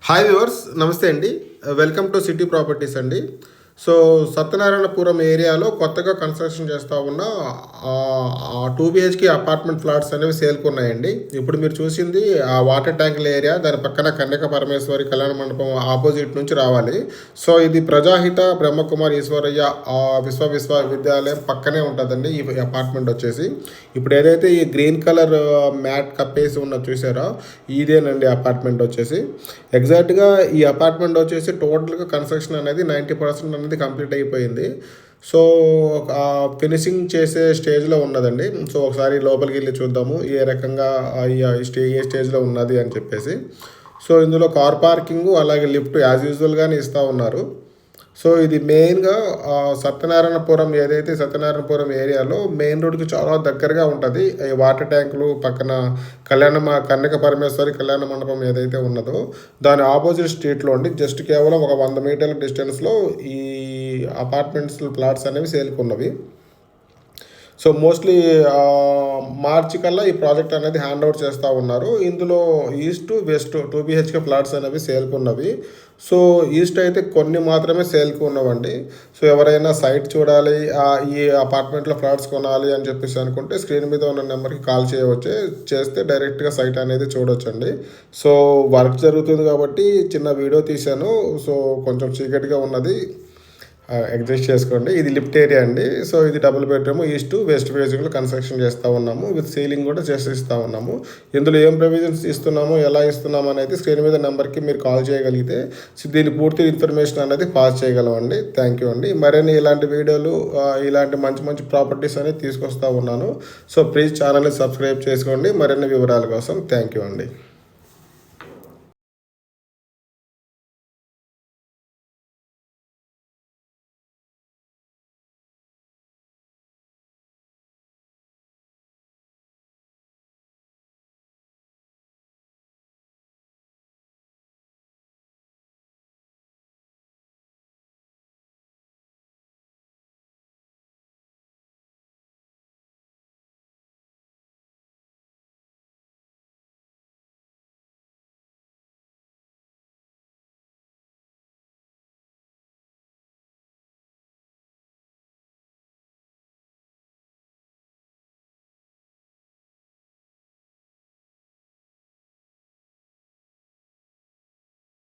Hi viewers, నమస్తే అండి. Welcome to city properties అండి. సో సత్యనారాయణపురం ఏరియాలో కొత్తగా కన్స్ట్రక్షన్ చేస్తూ ఉన్న 2 BHK అపార్ట్మెంట్ ఫ్లాట్స్ అనేవి సేల్కి ఉన్నాయండి. ఇప్పుడు మీరు చూసింది ఆ వాటర్ ట్యాంకుల ఏరియా, దాని పక్కన కన్యక పరమేశ్వరి కళ్యాణ మండపం ఆపోజిట్ నుంచి రావాలి. సో ఇది ప్రజాహిత బ్రహ్మకుమార్ ఈశ్వరయ్య విశ్వవిద్యాలయం పక్కనే ఉంటుందండి ఈ అపార్ట్మెంట్ వచ్చేసి. ఇప్పుడు ఏదైతే ఈ గ్రీన్ కలర్ మ్యాట్ కప్పేసి ఉన్నది చూసారో ఇదేనండి అపార్ట్మెంట్ వచ్చేసి. ఎగ్జాక్ట్గా ఈ అపార్ట్మెంట్ వచ్చేసి టోటల్గా కన్స్ట్రక్షన్ అనేది 90% అనేది కంప్లీట్ అయిపోయింది. సో ఫినిషింగ్ చేసే స్టేజ్లో ఉన్నదండి. సో ఒకసారి లోపలికి వెళ్ళి చూద్దాము ఏ రకంగా ఏ స్టేజ్లో ఉన్నది అని చెప్పేసి. సో ఇందులో కార్ పార్కింగ్ అలాగే లిఫ్ట్ యాజ్ యూజువల్గానే ఇస్తూ ఉన్నారు. సో ఇది మెయిన్గా సత్యనారాయణపురం ఏరియాలో మెయిన్ రోడ్కి చాలా దగ్గరగా ఉంటుంది. ఈ వాటర్ ట్యాంకులు పక్కన కన్యక పరమేశ్వరి కళ్యాణ మండపం ఏదైతే ఉన్నదో దాని ఆపోజిట్ స్ట్రీట్లో అండి. జస్ట్ కేవలం ఒక 100 మీటర్ల డిస్టెన్స్లో ఈ అపార్ట్మెంట్స్ ప్లాట్స్ అనేవి సేల్కున్నవి. సో మోస్ట్లీ మార్చి కల్లా ఈ ప్రాజెక్ట్ అనేది హ్యాండ్ ఓవర్ చేస్తూ ఉన్నారు. ఇందులో ఈస్ట్ వెస్ట్ 2 BHK ఫ్లాట్స్ అనేవి సేల్కున్నవి. సో ఈస్ట్ అయితే కొన్ని మాత్రమే సేల్కి ఉన్నవండి. సో ఎవరైనా సైట్ చూడాలి, ఈ అపార్ట్మెంట్లో ఫ్లాట్స్ కొనాలి అని చెప్పేసి అనుకుంటే స్క్రీన్ మీద ఉన్న నెంబర్కి కాల్ చేస్తే డైరెక్ట్గా సైట్ అనేది చూడొచ్చండి. సో వర్క్ జరుగుతుంది కాబట్టి చిన్న వీడియో తీశాను. సో కొంచెం చీకటిగా ఉన్నది, అడ్జస్ట్ చేసుకోండి. ఇది లిఫ్ట్ ఏరియా అండి. సో ఇది డబుల్ బెడ్రూమ్ ఈస్ట్ వెస్ట్ ఫేసింగ్లో కన్స్ట్రక్షన్ చేస్తూ ఉన్నాము. విత్ సీలింగ్ కూడా చేసిస్తూ ఉన్నాము. ఇందులో ఏం ప్రొవిజన్స్ ఇస్తున్నాము, ఎలా ఇస్తున్నాము అనేది స్క్రీన్ మీద నెంబర్కి మీరు కాల్ చేయగలిగితే దీని పూర్తి ఇన్ఫర్మేషన్ అనేది పాస్ చేయగలమండి. థ్యాంక్ యూ అండి. మరిన్ని ఇలాంటి వీడియోలు, ఇలాంటి మంచి మంచి ప్రాపర్టీస్ అనేది తీసుకొస్తూ ఉన్నాను. సో ప్లీజ్ ఛానల్ని సబ్స్క్రైబ్ చేసుకోండి మరిన్ని వివరాల కోసం. థ్యాంక్ యూ అండి.